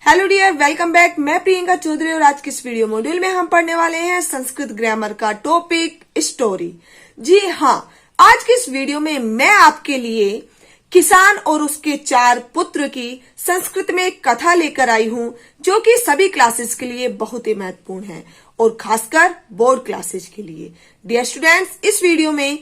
Hello dear, welcome back. मैं प्रियंका चौधरी और आज के इस वीडियो मॉड्यूल में हम पढ़ने वाले हैं संस्कृत ग्रामर का टॉपिक स्टोरी। जी हाँ, आज के इस वीडियो में मैं आपके लिए किसान और उसके 4 पुत्र की संस्कृत में एक कथा लेकर आई हूँ, जो कि सभी क्लासेस के लिए बहुत ही महत्वपूर्ण है और खासकर बोर्ड क्लासेस के लिए। डियर स्टूडेंट्स, इस वीडियो में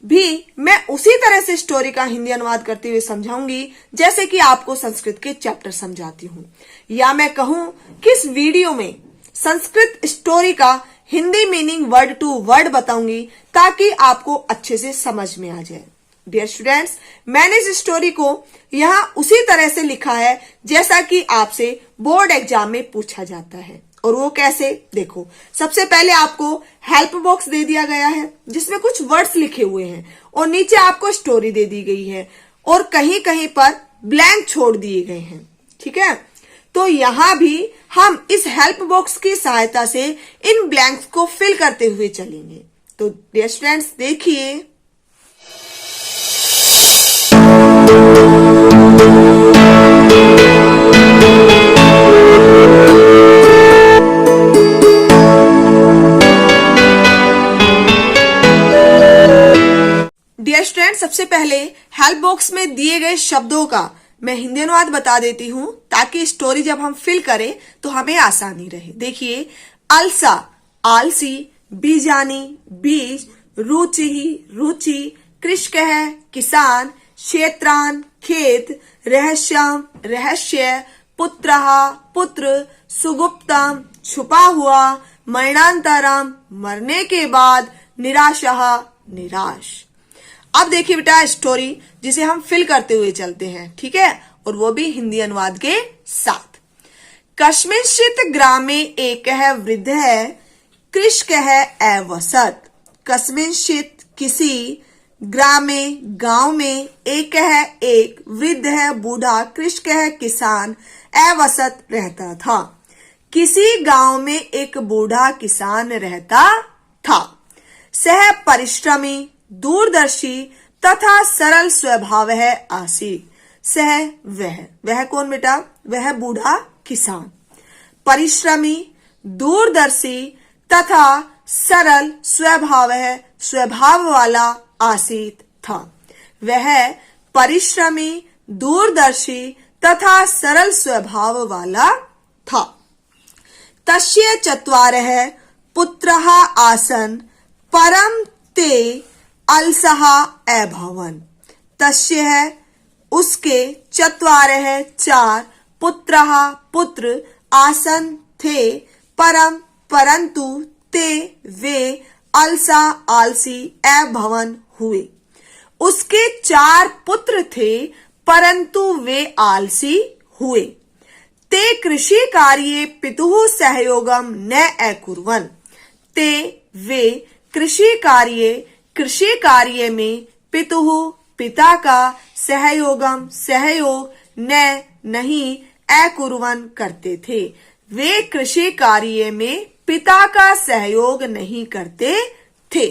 भी मैं उसी तरह से स्टोरी का हिंदी अनुवाद करते हुए समझाऊंगी जैसे कि आपको संस्कृत के चैप्टर समझाती हूँ, या मैं कहूँ कि इस वीडियो में संस्कृत स्टोरी का Hindi meaning word to word बताऊंगी ताकि आपको अच्छे से समझ में आ जाए। डियर स्टूडेंट्स, मैंने इस स्टोरी को यहाँ उसी तरह से लिखा है जैसा कि आपसे बोर्ड एग्जाम में पूछा जाता है। और वो कैसे, देखो, सबसे पहले आपको हेल्प बॉक्स दे दिया गया है जिसमें कुछ वर्ड्स लिखे हुए हैं और नीचे आपको स्टोरी दे दी गई है और कहीं कहीं पर ब्लैंक छोड़ दिए गए हैं। ठीक है, तो यहां भी हम इस हेल्प बॉक्स की सहायता से इन ब्लैंक्स को फिल करते हुए चलेंगे। तो डियर स्टूडेंट्स, देखिए, डियर स्टूडेंट, सबसे पहले हेल्प बॉक्स में दिए गए शब्दों का मैं हिंदी अनुवाद बता देती हूँ ताकि स्टोरी जब हम फिल करें तो हमें आसानी रहे। देखिए, अलसा आलसी, बीजानी बीज, रुचि रुचि, कृषकः किसान, क्षेत्रान खेत, रहस्यम रहस्य, पुत्रः पुत्र, सुगुप्तम छुपा हुआ, मरणांतरम मरने के बाद, निराशः निराश। अब देखिए बेटा स्टोरी जिसे हम फिल करते हुए चलते हैं, ठीक है, और वो भी हिंदी अनुवाद के साथ। कस्मिंश्चित् ग्रामे एकः वृद्धः कृषकः अवसत्। कस्मिंश्चित् किसी, ग्रामे गांव में, एकः एक, वृद्धः बूढ़ा, कृषकः किसान, अवसत् रहता था। किसी गांव में एक बूढ़ा किसान रहता था। सह परिश्रमी, दूरदर्शी तथा सरल स्वभाव है आसीत। सह वह कौन बेटा? वह बूढ़ा किसान। परिश्रमी, दूरदर्शी तथा सरल स्वभाव वाला आसीत था। वह परिश्रमी, दूरदर्शी तथा सरल स्वभाव वाला था। तस्य चत्वारः पुत्रः आसन् परं ते अलसः अभवन्। तस्य है उसके, चत्वारः 4, पुत्रः पुत्र, आसन थे, परम परंतु, ते वे, अलसा आलसी, अभवन हुए। उसके 4 पुत्र थे परंतु वे आलसी हुए। ते कृषि कार्ये पितुः सहयोगम न अकुर्वन्। ते वे कृषि कार्य में पितुः पिता का सहयोग नहीं अकुर्वन् करते थे। वे कृषि कार्य में पिता का सहयोग नहीं करते थे।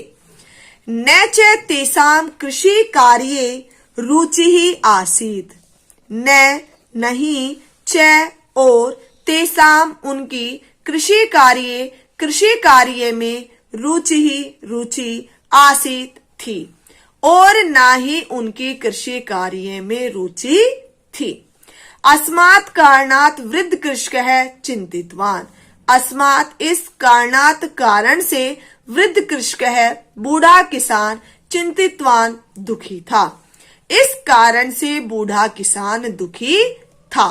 न च तेषां कृषि कार्ये रुचिः आसीत्। न नहीं, च और, तेषां उनकी, कृषि कार्य में, रुचि आसीत थी और ना ही उनकी कृषि कार्य में रुचि थी। अस्मात् कारणात् वृद्ध कृषकः चिंतितवान। अस्मात् इस कारणात् कारण से, वृद्ध कृषकः बूढ़ा किसान, चिंतितवान दुखी था। इस कारण से बूढ़ा किसान दुखी था।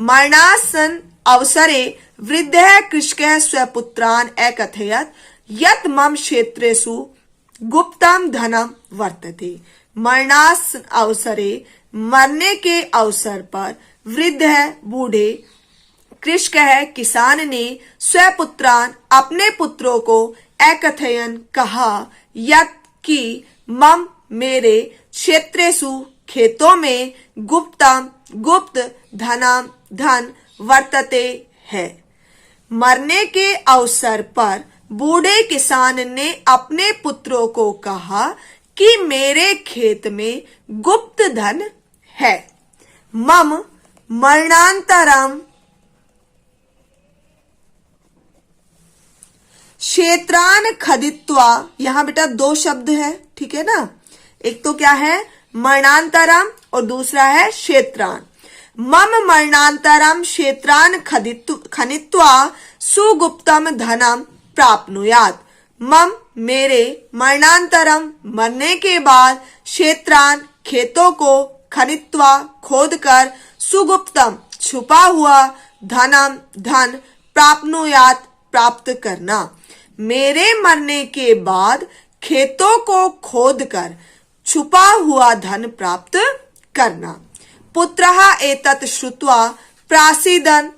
मरणासन अवसरे वृद्धः कृषकः स्वपुत्रान् अकथयत् यत् मम क्षेत्रेषु गुप्तम धनम वर्तते। मरणासन अवसरे, मरने के अवसर पर, वृद्ध बूढ़े, कृषकः किसान ने, स्वपुत्रान अपने पुत्रों को, अकथयन कहा, यत् की, मम मेरे, क्षेत्रेषु खेतों में, गुप्तम गुप्त, धनम धन, वर्तते है। मरने के अवसर पर बूढ़े किसान ने अपने पुत्रों को कहा कि मेरे खेत में गुप्त धन है। मम मरणांतरम क्षेत्रान खदित्वा, यहां बेटा दो शब्द है, ठीक है ना, एक तो क्या है मरणांतरम और दूसरा है क्षेत्रान। मम मरणांतरम क्षेत्रान खनित्वा सुगुप्तम धनम प्राप्नुयात। मम मेरे, मरणांतरम मरने के बाद, क्षेत्रान खेतों को, खनित्वा खोदकर, सुगुप्तम छुपा हुआ, धनम धन, प्राप्नुयात प्राप्त करना। मेरे मरने के बाद खेतों को खोदकर छुपा हुआ धन प्राप्त करना। पुत्रः एतत् श्रुत्वा प्रासीदन्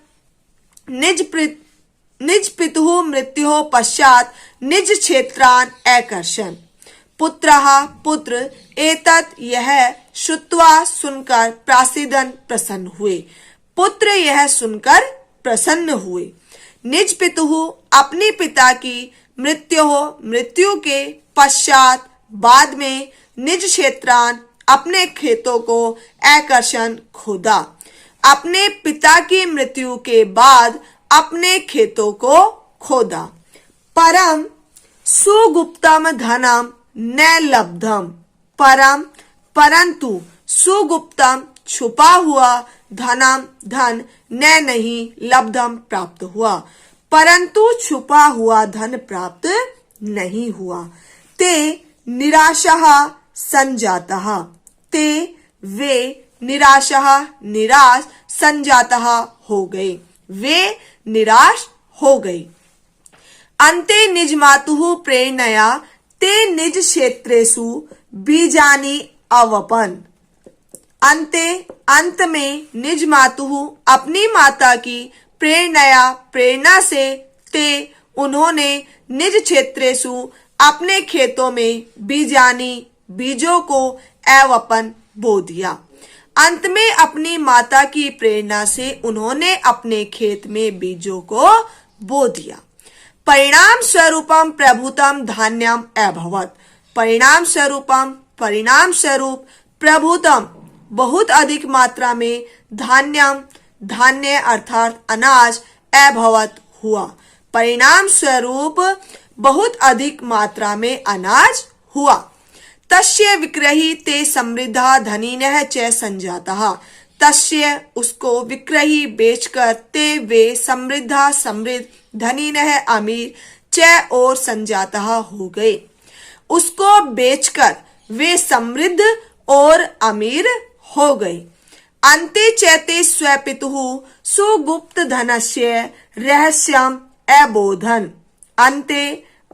निज पितुः मृत्युः पश्चात निज क्षेत्रान एकर्षण। पुत्रः पुत्र, एतत् यह, श्रुत्वा सुनकर, प्रासीदन् प्रसन्न हुए, पुत्र यह सुनकर प्रसन्न हुए। निज पितुः अपने पिता की, मृत्यु के, पश्चात बाद में, निज क्षेत्रान अपने खेतों को, एकर्षण खोदा, अपने पिता की मृत्यु के बाद अपने खेतों को खोदा। परम सुगुप्तम धनम न लब्धम, परम परंतु, सुगुप्तम छुपा हुआ, धनम धन, न नहीं, लब्धम प्राप्त हुआ, परंतु छुपा हुआ धन प्राप्त नहीं हुआ। ते निराशः संजातः, ते वे, निराशः निराश, संजातः हो गए, वे निराश हो गए। अन्ते निज मातुः प्रेरणया ते निज क्षेत्रेषु बीजानि अवपन्। अन्ते अंत में, निज मातुः अपनी माता की, प्रेरणया प्रेरणा से, ते उन्होंने, निज क्षेत्रेषु अपने खेतों में, बीजानी बीजों को, अवपन बो दिया। अंत में अपनी माता की प्रेरणा से उन्होंने अपने खेत में बीजों को बो दिया। परिणाम स्वरूपम प्रभुतम धान्यम अभवत, परिणाम स्वरूप प्रभुतम बहुत अधिक मात्रा में, धान्यम धान्य अर्थात अनाज, अभवत हुआ, परिणाम स्वरूप बहुत अधिक मात्रा में अनाज हुआ। तस्य विक्रही ते समृद्धा धनिनः च संजातः, तस्य उसको, विक्रही बेचकर, ते वे, समृद्धा समृद्ध, धनिनः अमीर, च और संजातः हो गए, उसको बेचकर वे समृद्ध और अमीर हो गए। अन्ते चैते स्वपितुः सुगुप्त धनस्य रहस्यम अबोधन, अन्ते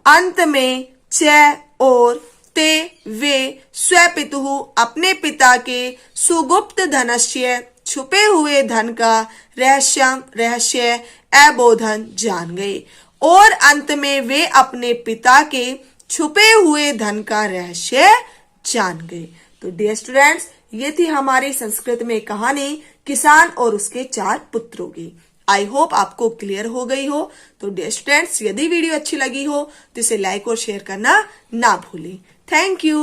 अंत में, च और, ते वे, स्वपितुः अपने पिता के, सुगुप्त धनस्य छुपे हुए धन का, रहस्य अबोधन जान गए, और अंत में वे अपने पिता के छुपे हुए धन का रहस्य जान गए। तो डियर स्टूडेंट्स, ये थी हमारी संस्कृत में कहानी किसान और उसके 4 पुत्रों की। आई होप आपको क्लियर हो गई हो। तो डियर स्टूडेंट्स, यदि वीडियो अच्छी लगी हो तो इसे लाइक और शेयर करना ना भूलें। Thank you.